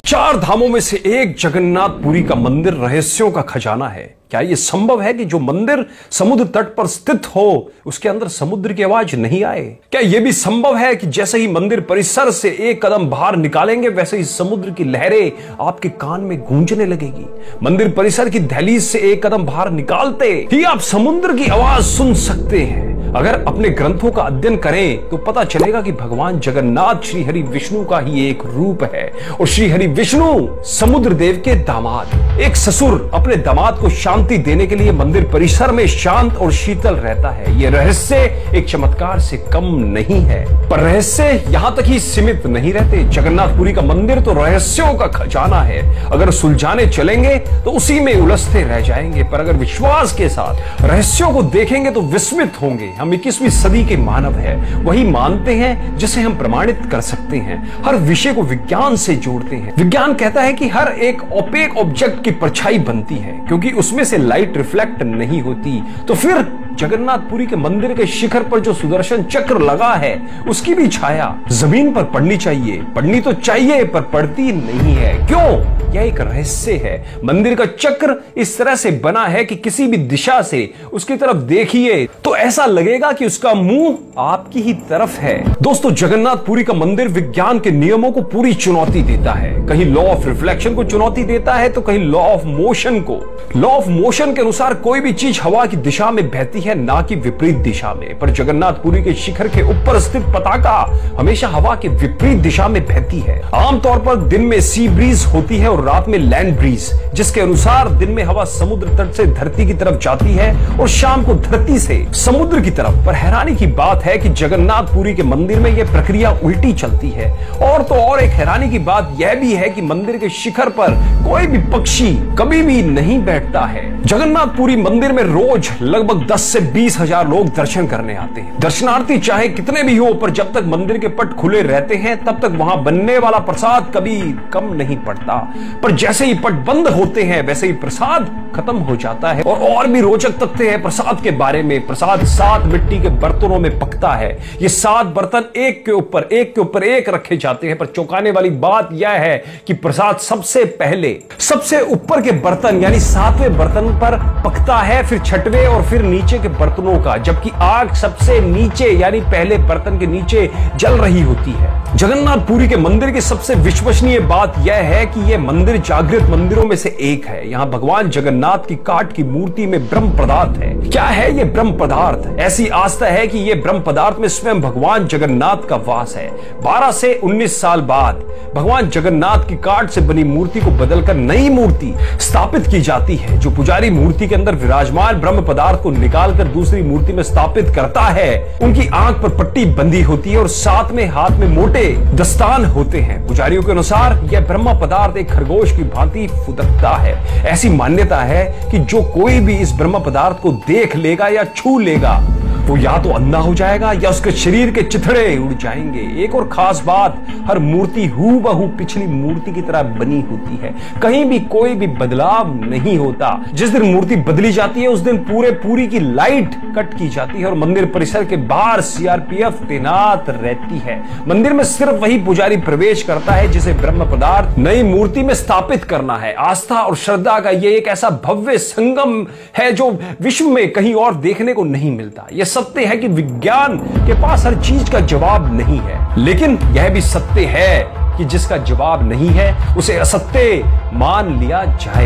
चार धामों में से एक जगन्नाथपुरी का मंदिर रहस्यों का खजाना है। क्या यह संभव है कि जो मंदिर समुद्र तट पर स्थित हो उसके अंदर समुद्र की आवाज नहीं आए? क्या यह भी संभव है कि जैसे ही मंदिर परिसर से एक कदम बाहर निकालेंगे वैसे ही समुद्र की लहरें आपके कान में गूंजने लगेगी? मंदिर परिसर की दहलीज से एक कदम बाहर निकालते ही आप समुद्र की आवाज सुन सकते हैं। अगर अपने ग्रंथों का अध्ययन करें तो पता चलेगा कि भगवान जगन्नाथ श्री हरि विष्णु का ही एक रूप है और श्री हरि विष्णु समुद्र देव के दामाद। एक ससुर अपने दामाद को शांति देने के लिए मंदिर परिसर में शांत और शीतल रहता है। यह रहस्य एक चमत्कार से कम नहीं है, पर रहस्य यहां तक ही सीमित नहीं रहते। जगन्नाथपुरी का मंदिर तो रहस्यों का खजाना है। अगर सुलझाने चलेंगे तो उसी में उलझते रह जाएंगे, पर अगर विश्वास के साथ रहस्यों को देखेंगे तो विस्मित होंगे। हम 21वीं सदी के मानव हैं, वही मानते हैं जिसे हम प्रमाणित कर सकते हैं। हर विषय को विज्ञान से जोड़ते हैं। विज्ञान कहता है कि हर एक ओपेक ऑब्जेक्ट की परछाई बनती है क्योंकि उसमें से लाइट रिफ्लेक्ट नहीं होती। तो फिर जगन्नाथपुरी के मंदिर के शिखर पर जो सुदर्शन चक्र लगा है उसकी भी छाया जमीन पर पड़नी चाहिए। पड़नी तो चाहिए पर पड़ती नहीं है। क्यों? यह एक रहस्य है। मंदिर का चक्र इस तरह से बना है कि किसी भी दिशा से उसकी तरफ देखिए तो ऐसा लगेगा कि उसका मुंह आपकी ही तरफ है। दोस्तों, जगन्नाथपुरी का मंदिर विज्ञान के नियमों को पूरी चुनौती देता है। कहीं लॉ ऑफ रिफ्लेक्शन को चुनौती देता है तो कहीं लॉ ऑफ मोशन को। लॉ ऑफ मोशन के अनुसार कोई भी चीज हवा की दिशा में बहती है, ना कि विपरीत दिशा में। पर जगन्नाथपुरी के शिखर के ऊपर स्थित पताका हमेशा हवा के विपरीत दिशा में बहती है। आमतौर पर दिन में सी ब्रीज होती है और रात में लैंड ब्रीज, जिसके अनुसार दिन में हवा समुद्र तट से धरती की तरफ जाती है और शाम को धरती से समुद्र की तरफ। पर हैरानी की बात है कि जगन्नाथपुरी के मंदिर में यह प्रक्रिया उल्टी चलती है। और तो और एक हैरानी की बात यह भी है कि मंदिर के शिखर पर कोई भी पक्षी कभी भी नहीं बैठता है। जगन्नाथपुरी मंदिर में रोज लगभग 10 से 20 हजार लोग दर्शन करने आते हैं। दर्शनार्थी चाहे कितने भी हो, पर जब तक मंदिर के पट खुले रहते हैं तब तक वहां बनने वाला प्रसाद कभी कम नहीं पड़ता। पर जैसे ही पट बंद होते हैं वैसे ही प्रसाद खत्म हो जाता है। और भी रोचक तथ्य है प्रसाद के बारे में। प्रसाद 7 मिट्टी के बर्तनों में पकता है। ये 7 बर्तन एक के ऊपर एक रखे जाते हैं। पर चौंकाने वाली बात यह है कि प्रसाद सबसे पहले सबसे ऊपर के बर्तन यानी 7वें बर्तन पर पकता है, फिर 6वें और फिर नीचे के बर्तनों का, जबकि आग सबसे नीचे यानी पहले बर्तन के नीचे जल रही होती है। जगन्नाथपुरी के मंदिर की सबसे विश्वसनीय बात यह है कि यह मंदिर जागृत मंदिरों में से एक है। यहाँ भगवान जगन्नाथ की काठ की मूर्ति में ब्रह्म पदार्थ है। क्या है यह ब्रह्म पदार्थ? ऐसी आस्था है कि यह ब्रह्म पदार्थ में स्वयं भगवान जगन्नाथ का वास है। 12 से 19 साल बाद भगवान जगन्नाथ की काठ से बनी मूर्ति को बदलकर नई मूर्ति स्थापित की जाती है। जो पुजारी मूर्ति के अंदर विराजमान ब्रह्म पदार्थ को निकालकर दूसरी मूर्ति में स्थापित करता है, उनकी आंख पर पट्टी बंधी होती है और साथ में हाथ में मोटे दस्तान होते हैं। पुजारियों के अनुसार यह ब्रह्म पदार्थ एक खरगोश की भांति फुदकता है। ऐसी मान्यता है कि जो कोई भी इस ब्रह्म पदार्थ को देख लेगा या छू लेगा वो या तो अंधा हो जाएगा या उसके शरीर के चिथड़े उड़ जाएंगे। एक और खास बात, हर मूर्ति हूबहू पिछली मूर्ति की तरह बनी होती है। कहीं भी कोई भी बदलाव नहीं होता। जिस दिन मूर्ति बदली जाती है उस दिन पूरी की लाइट कट की जाती है और मंदिर परिसर के बाहर सीआरपीएफ तैनात रहती है। मंदिर में सिर्फ वही पुजारी प्रवेश करता है जिसे ब्रह्म पदार्थ नई मूर्ति में स्थापित करना है। आस्था और श्रद्धा का यह एक ऐसा भव्य संगम है जो विश्व में कहीं और देखने को नहीं मिलता। यह सत्य है कि विज्ञान के पास हर चीज का जवाब नहीं है, लेकिन यह भी सत्य है कि जिसका जवाब नहीं है उसे असत्य मान लिया जाए।